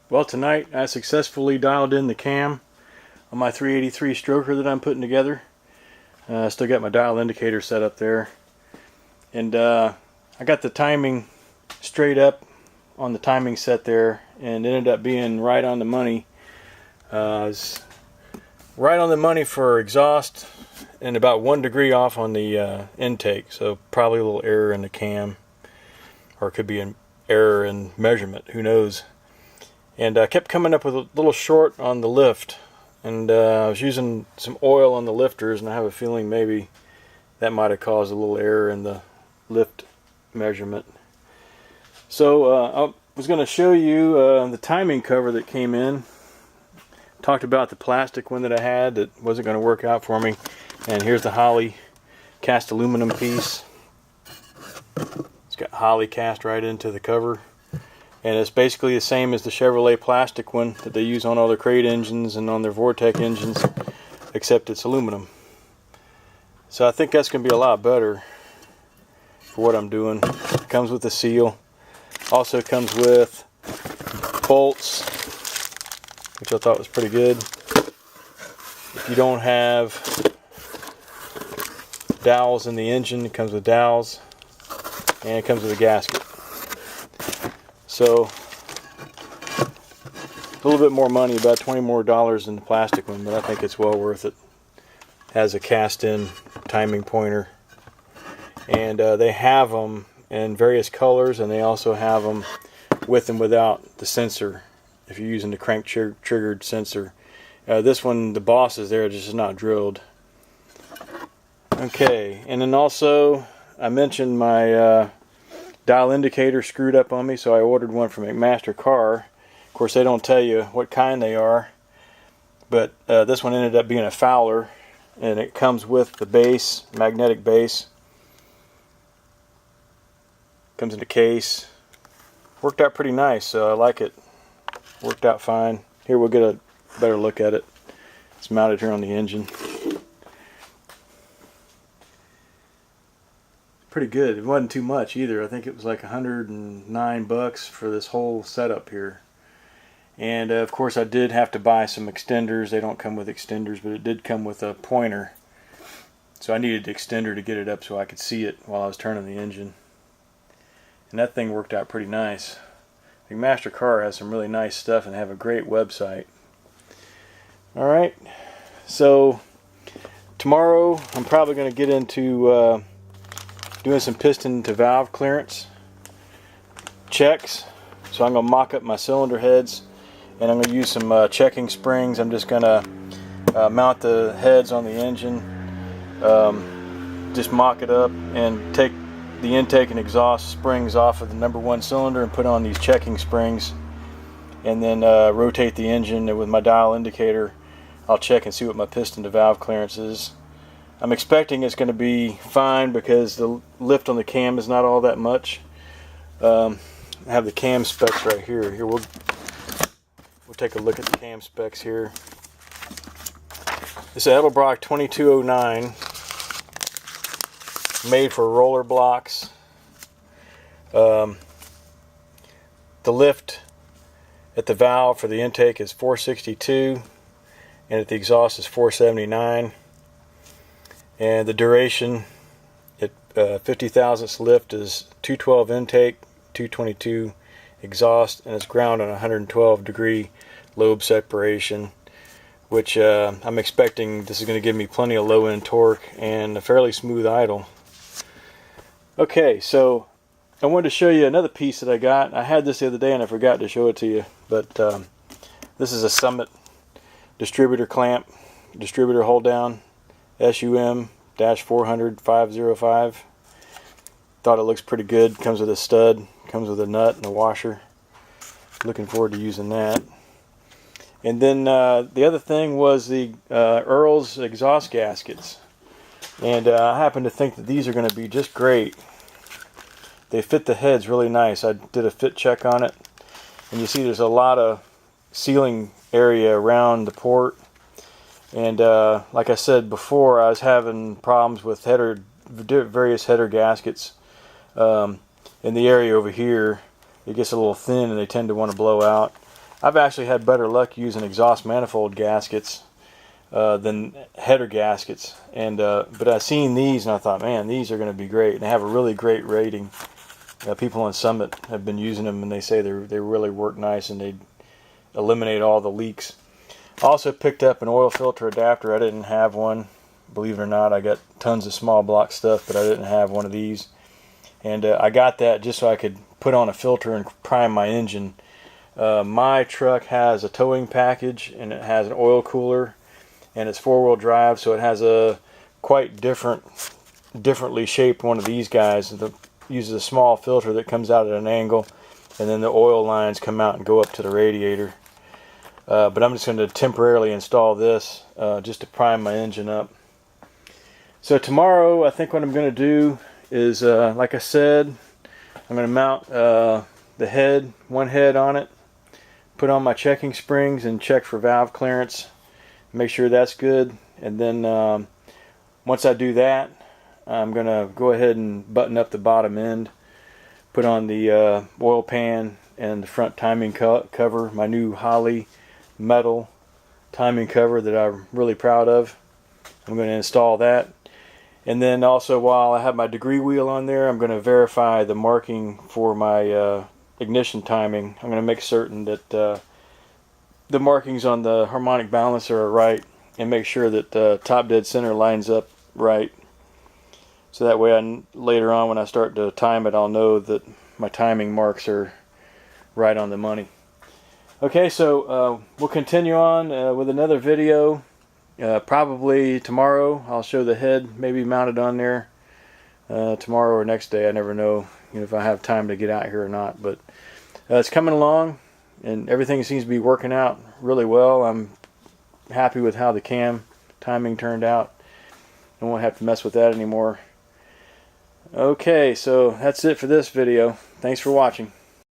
Well, tonight I successfully dialed in the cam on my 383 stroker that I'm putting together. I still got my dial indicator set up there, and I got the timing straight up on the timing set there, and it ended up being right on the money. It's right on the money for exhaust and about 1 degree off on the intake, so probably a little error in the cam, or it could be an error in measurement, who knows. And I kept coming up with a little short on the lift, and I was using some oil on the lifters, and I have a feeling maybe that might have caused a little error in the lift measurement. So I was going to show you the timing cover that came in. Talked about the plastic one that I had that wasn't going to work out for me, and here's the Holley cast aluminum piece. It's got Holley cast right into the cover. And it's basically the same as the Chevrolet plastic one that they use on all their crate engines and on their Vortec engines, except it's aluminum. So I think that's going to be a lot better for what I'm doing. It comes with a seal. Also comes with bolts, which I thought was pretty good. If you don't have dowels in the engine, it comes with dowels, and it comes with a gasket. So a little bit more money, about $20 more than the plastic one, but I think it's well worth it. Has a cast-in timing pointer, and they have them in various colors, and they also have them with and without the sensor if you're using the crank triggered sensor. This one, the Boss is there, just not drilled. Okay, and then also I mentioned my dial indicator screwed up on me, so I ordered one from McMaster-Carr. Of course, they don't tell you what kind they are, but this one ended up being a Fowler, and it comes with the base, magnetic base. Comes in the case. Worked out pretty nice, so I like it. Worked out fine. Here, we'll get a better look at it. It's mounted here on the engine. Pretty good. It wasn't too much either. I think it was like $109 for this whole setup here. And of course I did have to buy some extenders. They don't come with extenders, but it did come with a pointer. So I needed the extender to get it up so I could see it while I was turning the engine. And that thing worked out pretty nice. McMaster-Carr has some really nice stuff and have a great website. Alright, so tomorrow I'm probably going to get into doing some piston to valve clearance checks. So I'm going to mock up my cylinder heads, and I'm going to use some checking springs. I'm just going to mount the heads on the engine, just mock it up and take the intake and exhaust springs off of the #1 cylinder and put on these checking springs, and then rotate the engine. And with my dial indicator, I'll check and see what my piston to valve clearance is. I'm expecting it's going to be fine because the lift on the cam is not all that much. I have the cam specs right here. We'll take a look at the cam specs here. It's an Edelbrock 2209, made for roller blocks. The lift at the valve for the intake is 462, and at the exhaust is 479. And the duration at 50 thousandths lift is 212 intake, 222 exhaust, and it's ground on 112 degree lobe separation, which I'm expecting this is going to give me plenty of low end torque and a fairly smooth idle. Okay, so I wanted to show you another piece that I got. I had this the other day and I forgot to show it to you, but this is a Summit distributor clamp, distributor hold down, SUM-400-505. Thought it looks pretty good. Comes with a stud, comes with a nut and a washer. Looking forward to using that. And then the other thing was the Earl's exhaust gaskets. And I happen to think that these are going to be just great. They fit the heads really nice. I did a fit check on it, and you see there's a lot of sealing area around the port. And like I said before, I was having problems with various header gaskets in the area over here. It gets a little thin and they tend to want to blow out. I've actually had better luck using exhaust manifold gaskets than header gaskets, and but I seen these and I thought, man, these are going to be great, and they have a really great rating. People on Summit have been using them, and they say they really work nice and they eliminate all the leaks. I also picked up an oil filter adapter. I didn't have one, believe it or not. I got tons of small block stuff, but I didn't have one of these, and I got that just so I could put on a filter and prime my engine. My truck has a towing package, and it has an oil cooler, and it's four-wheel drive, so it has a quite differently shaped one of these guys. It uses a small filter that comes out at an angle, and then the oil lines come out and go up to the radiator. But I'm just going to temporarily install this just to prime my engine up. So tomorrow, I think what I'm going to do is, like I said, I'm going to mount the head, one head on it, put on my checking springs and check for valve clearance, make sure that's good, and then once I do that, I'm going to go ahead and button up the bottom end, put on the oil pan and the front timing cover, my new Holley metal timing cover that I'm really proud of. I'm going to install that. And then also, while I have my degree wheel on there, I'm going to verify the marking for my ignition timing. I'm going to make certain that the markings on the harmonic balancer are right, and make sure that top dead center lines up right. So that way later on when I start to time it, I'll know that my timing marks are right on the money. Okay, so we'll continue on with another video. Probably tomorrow. I'll show the head maybe mounted on there tomorrow or next day. I never know, if I have time to get out here or not. But it's coming along, and everything seems to be working out really well. I'm happy with how the cam timing turned out. I won't have to mess with that anymore. Okay, so that's it for this video. Thanks for watching.